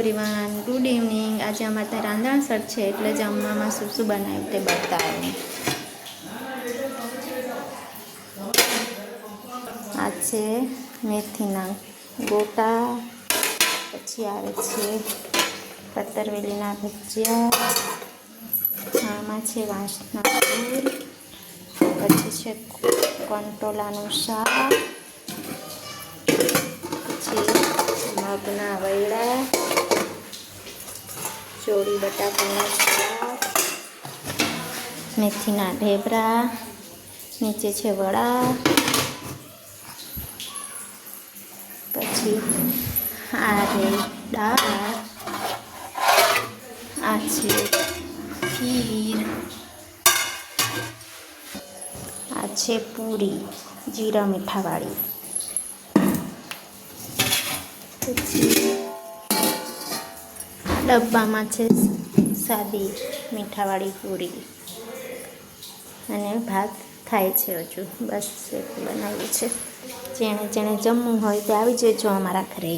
Everyone, good evening. આજે અમારે ત્યાં રાંધણસર છે એટલે જમવામાં શું શું બનાવ્યું તે બતાવું। આ છે મેથીના ગોટા, પછી આવે છે પતરવેલીના ભજીયા, આમાં છે વાંસના ફૂલ, પછી છે કંટોલાનું શાક, પછી મગના વૈડા, ચોળી બટાકાનું શાક, મેથીના ઢેબરા, નીચે છે વડા, પછી આ રે દાળ, આ છે ખીર, આ છે પૂરી જીરા મીઠાવાળી, પછી ડબ્બામાં છે સાદી મીઠાવાળી પૂરી અને ભાત થાય છે હજુ બસ એટલું બનાવ્યું છે। જેણે જમવું હોય તે આવી જજો અમારા ઘરે।